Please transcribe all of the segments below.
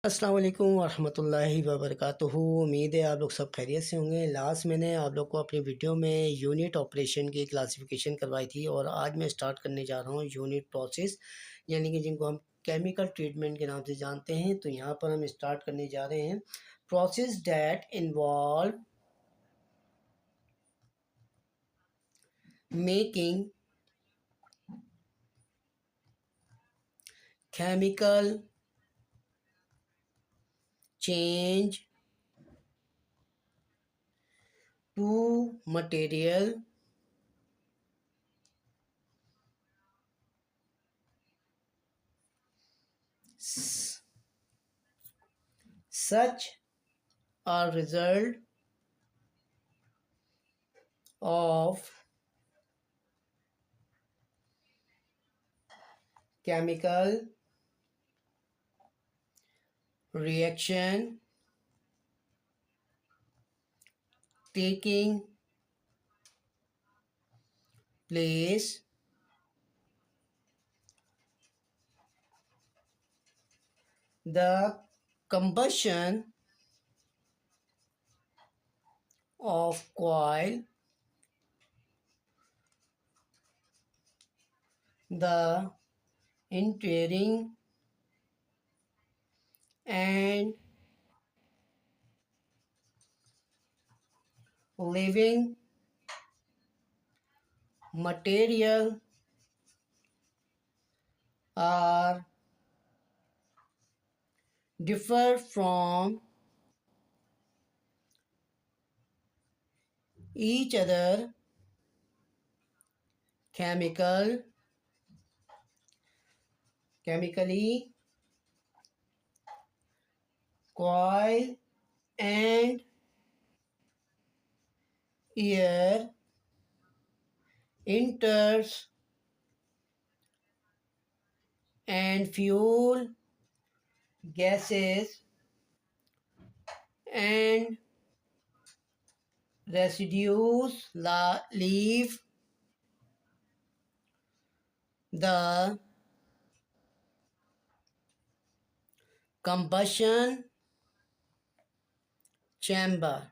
अस्सलाम वालेकुम वरहमतुल्लाहि वबरकातुहू। उम्मीद है आप लोग सब खैरियत से होंगे। लास्ट मैंने आप लोग को अपनी वीडियो में यूनिट ऑपरेशन की क्लासिफिकेशन करवाई थी और आज मैं स्टार्ट करने जा रहा हूँ यूनिट प्रोसेस, यानी कि जिनको हम केमिकल ट्रीटमेंट के नाम से जानते हैं। तो यहाँ पर हम स्टार्ट करने जा रहे हैं process that involve making chemical change to material such a result of chemical reaction taking place the combustion of coil, the entering and living material are differ from each other chemically. Coil and air enters and fuel gases and residues leave the combustion chamber.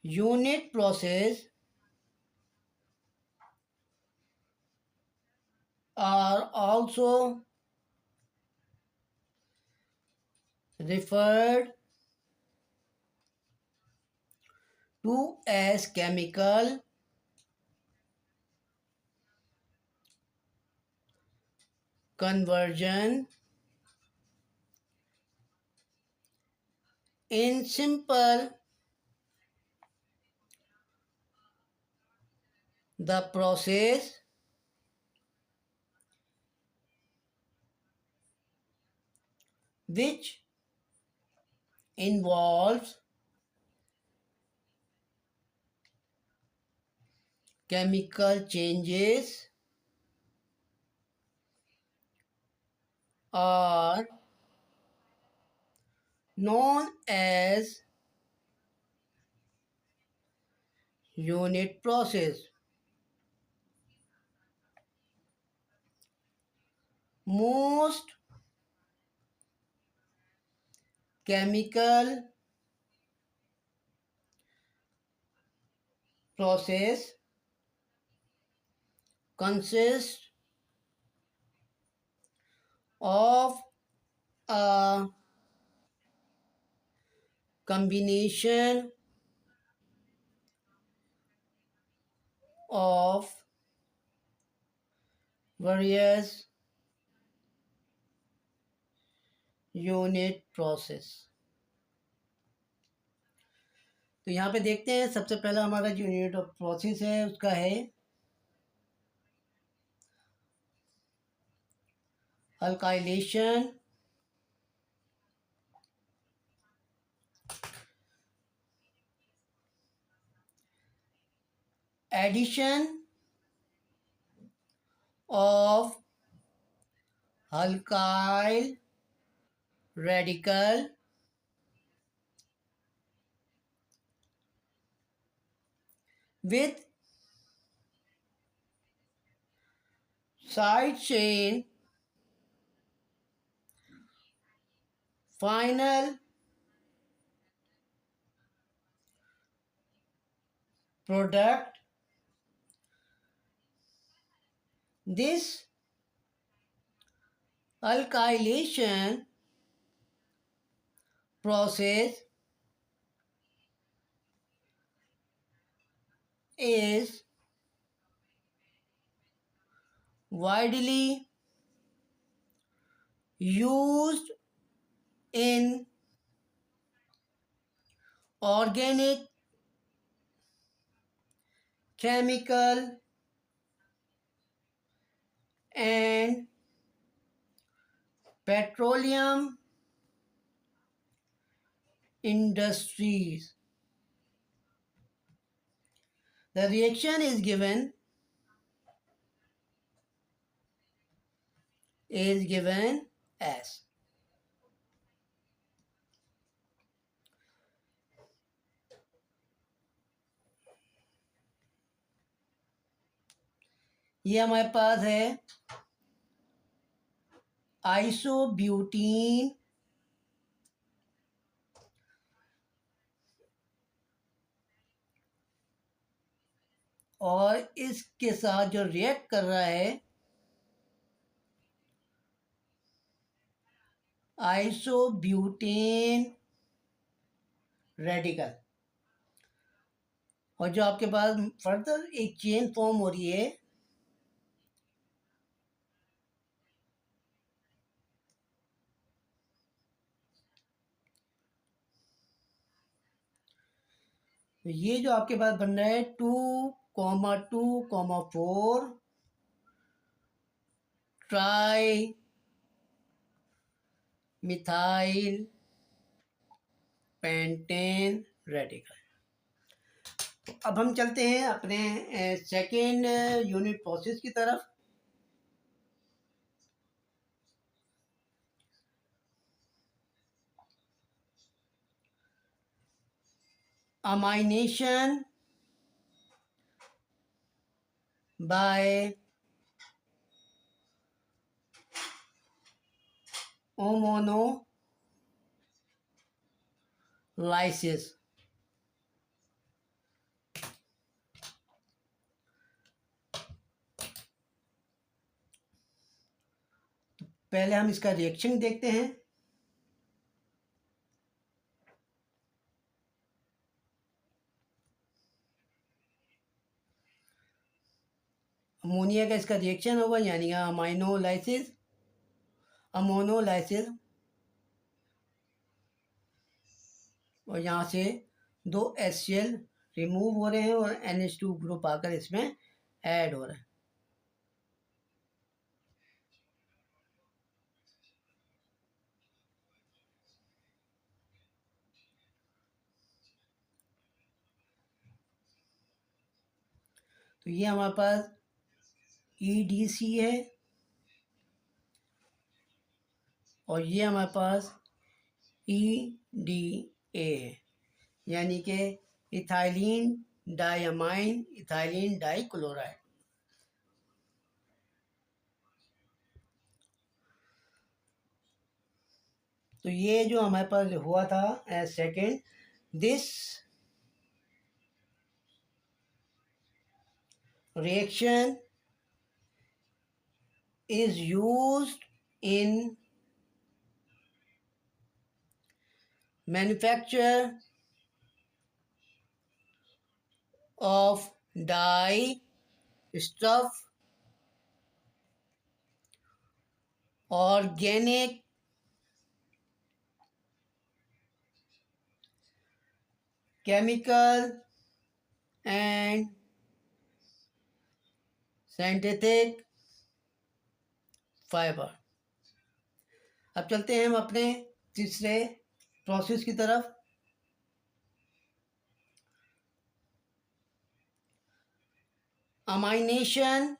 Unit process are also referred to as chemical conversion. In simple, the process which involves chemical changes are known as unit process. Most chemical process consist of a combination of various unit process. तो यहाँ पे देखते हैं, सबसे पहला हमारा जो unit of process है उसका है alkylation, addition of alkyl radical with side chain final product. This alkylation process is widely used in organic, chemical, and petroleum industries. The reaction is given as ये हमारे पास है आइसोब्यूटीन और इसके साथ जो रिएक्ट कर रहा है आइसोब्यूटेन रेडिकल, और जो आपके पास फर्दर एक चेन फॉर्म हो रही है तो ये जो आपके पास बन रहा है 2,2,4 ट्राई मिथाइल पेंटेन रेडिकल। अब हम चलते हैं अपने सेकेंड यूनिट प्रोसेस की तरफ। Amination by ammonolysis. पहले हम इसका रिएक्शन देखते हैं। अमोनिया का इसका रिएक्शन होगा यानी अमोनोलाइसिस, और यहाँ से 2 HCl रिमूव हो रहे हैं और NH2 ग्रुप आकर इसमें ऐड हो रहा है। तो ये हमारे पास EDC है और ये हमारे पास EDA है, यानी कि इथाइलिन डाइअमाइन इथाइलिन डाइक्लोराइड। तो ये जो हमारे पास हुआ था second, this reaction is used in manufacture of dye, stuff, organic, chemical and synthetic fibre. अब चलते हैं हम अपने तीसरे प्रोसेस की तरफ। Amination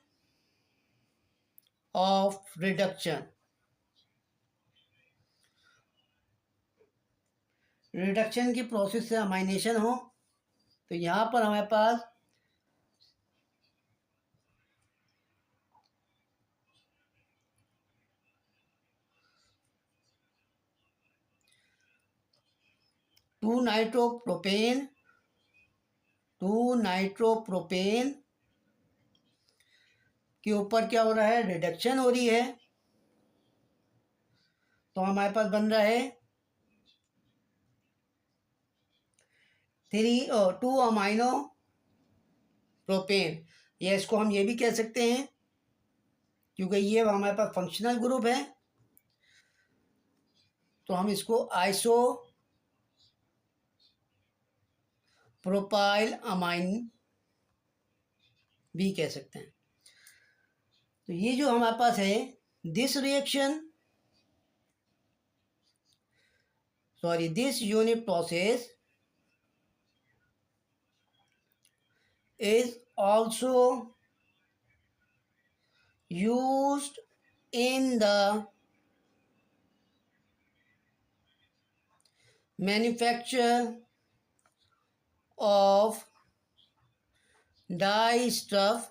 of reduction. रिडक्शन की प्रोसेस से अमाइनेशन हो तो यहाँ पर हमारे पास टू नाइट्रोप्रोपेन के ऊपर क्या हो रहा है, रिडक्शन हो रही है, तो हमारे पास बन रहा है 2 अमाइनो प्रोपेन, या इसको हम ये भी कह सकते हैं क्योंकि ये हमारे पास फंक्शनल ग्रुप है, तो हम इसको आइसो प्रोपाइल अमाइन भी कह सकते हैं। तो ये जो हमारे पास है, this unit process is also used in the manufacture of dye stuff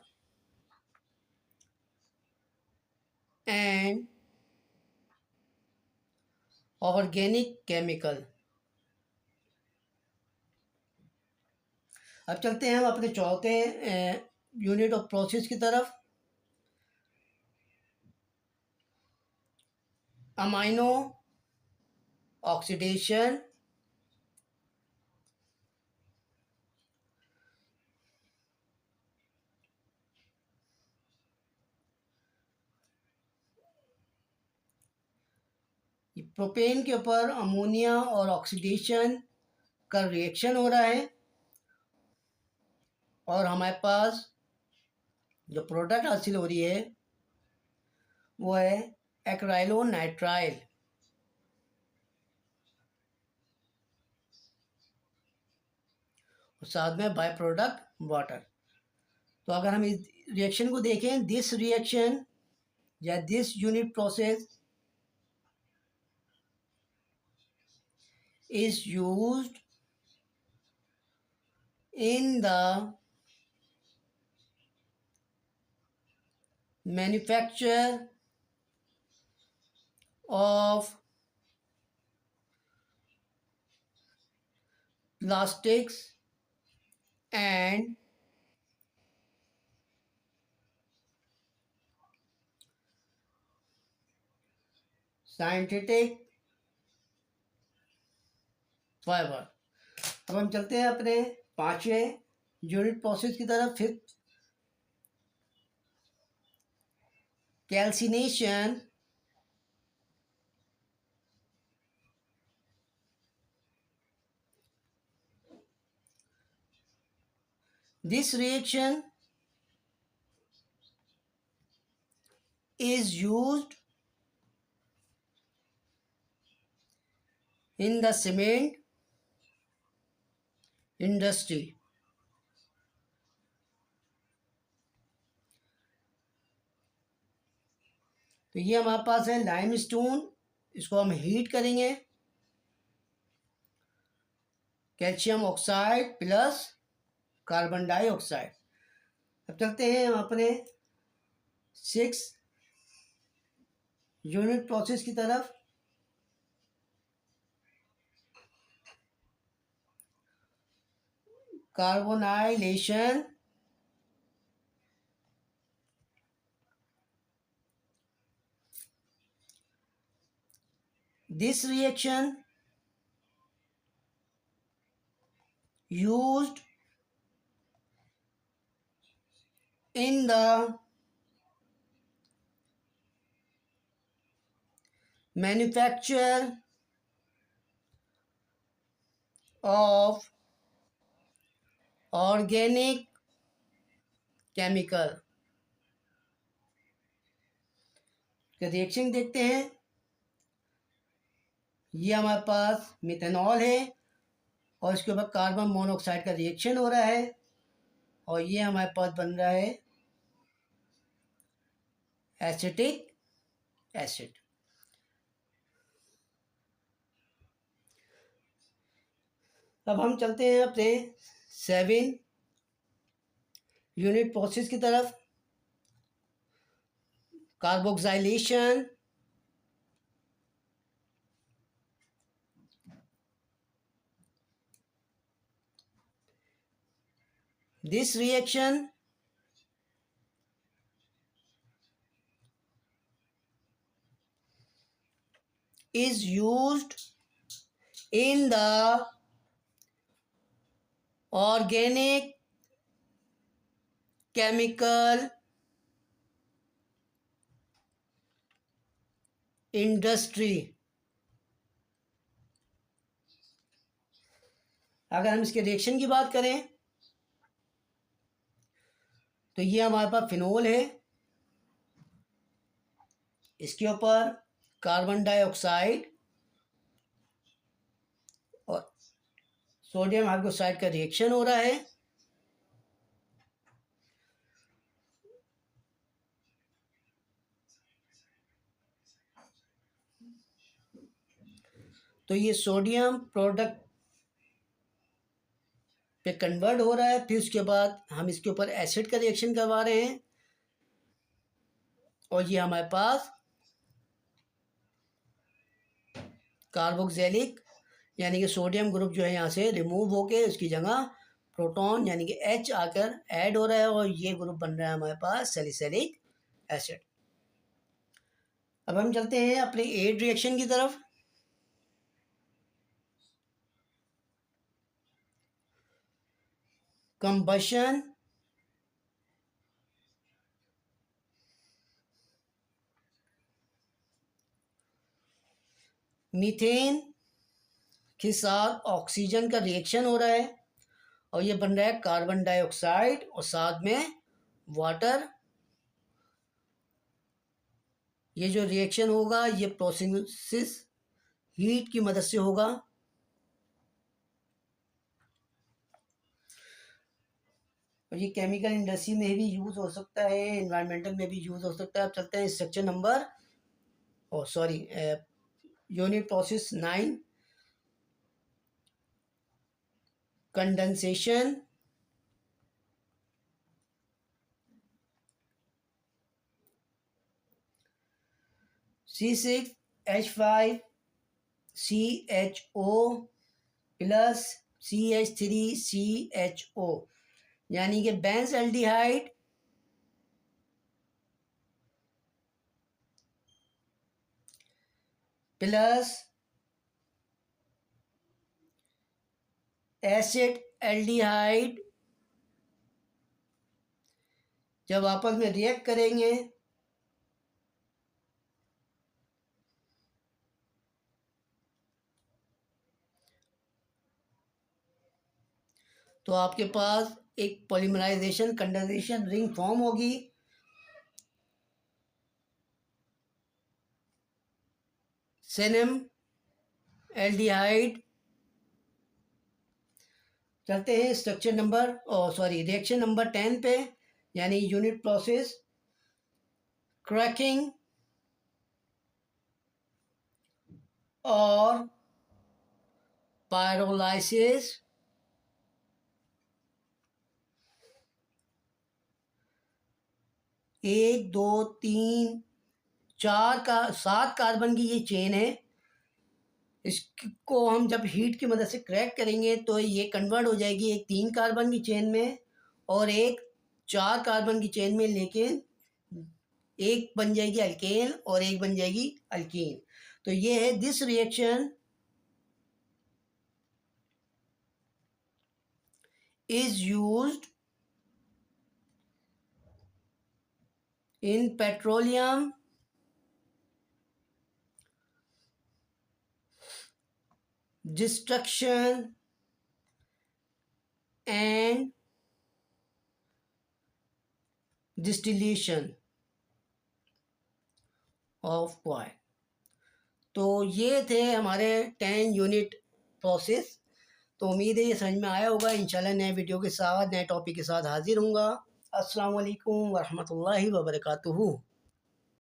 and organic chemical। अब चलते हैं हम अपने चौथे यूनिट ऑफ प्रोसेस की तरफ, अमाइनो ऑक्सीडेशन प्रोपेन के ऊपर अमोनिया और ऑक्सीडेशन का रिएक्शन हो रहा है, और हमारे पास जो प्रोडक्ट हासिल हो रही है वो है एक्राइलोनाइट्राइल। और साथ में बाय प्रोडक्ट वाटर। तो अगर हम इस रिएक्शन को देखें, दिस रिएक्शन या this unit process is used in the manufacture of plastics and synthetic fiber। अब हम चलते हैं अपने पांचवें यूनिट प्रोसेस की तरफ, fifth, calcination. This reaction is used in the cement industry। तो ये हमारे पास है लाइमस्टोन, इसको हम हीट करेंगे, calcium oxide plus carbon dioxide. अब चलते हैं हम अपने 6 यूनिट प्रोसेस की तरफ, carbonylation. This reaction used in the manufacture of organic chemical। Reaction देखते हैं, ये हमारे पास मिथेनॉल है और इसके ऊपर कार्बन मोनोऑक्साइड का रिएक्शन हो रहा है, और ये हमारे पास बन रहा है एसिटिक एसिड। अब हम चलते हैं अपने 7 यूनिट प्रोसेस की तरफ, carboxylation. This reaction is used in the organic chemical industry। अगर हम इसके रिएक्शन की बात करें तो ये हमारे पास फिनोल है, इसके ऊपर कार्बन डाइऑक्साइड और सोडियम हाइड्रोक्साइड का रिएक्शन हो रहा है। तो ये सोडियम प्रोडक्ट पे कन्वर्ट हो रहा है, फिर उसके बाद हम इसके ऊपर एसिड का रिएक्शन करवा रहे हैं और ये हमारे पास कार्बोक्सिलिक यानी कि सोडियम ग्रुप जो है यहाँ से रिमूव होके उसकी जगह प्रोटॉन यानी कि H आकर ऐड हो रहा है और ये ग्रुप बन रहा है हमारे पास सैलिसिलिक एसिड। अब हम चलते हैं अपने एड रिएक्शन की तरफ। कंबशन मीथेन के साथ ऑक्सीजन का रिएक्शन हो रहा है और ये बन रहा है कार्बन डाइऑक्साइड और साथ में वाटर। ये जो रिएक्शन होगा ये प्रोसेस हीट की मदद से होगा। और ये केमिकल इंडस्ट्री में भी यूज़ हो सकता है, एनवायरमेंटल में भी यूज़ हो सकता है। अब चलते हैं structure number unit process 9 condensation. C6H5CHO plus CH3CHO यानी कि Benz aldehyde plus acid aldehyde जब आपस में रिएक्ट करेंगे तो आपके पास एक पॉलीमराइजेशन कंडेंसेशन रिंग फॉर्म होगी। सेनम एल्डिहाइड। चलते हैं स्ट्रक्चर नंबर रिएक्शन नंबर 10 पे यानी यूनिट प्रोसेस क्रैकिंग और पायरोलाइसिस। 1 2 3 4 का 7 कार्बन की ये चेन है। इसको हम जब हीट की मदद से क्रैक करेंगे तो ये कन्वर्ट हो जाएगी एक 3 कार्बन की चेन में और एक 4 कार्बन की चेन में, लेकिन एक बन जाएगी अल्केन और एक बन जाएगी अल्कीन। तो ये है this reaction is used in petroleum destruction and distillation of oil। तो ये थे हमारे 10 यूनिट प्रोसेस। तो उम्मीद है ये समझ में आया होगा। इंशाल्लाह नए वीडियो के साथ नए टॉपिक के साथ हाजिर हूँगा। अस्सलाम वालेकुम वरहमतुल्लाहि वबरकातुहू।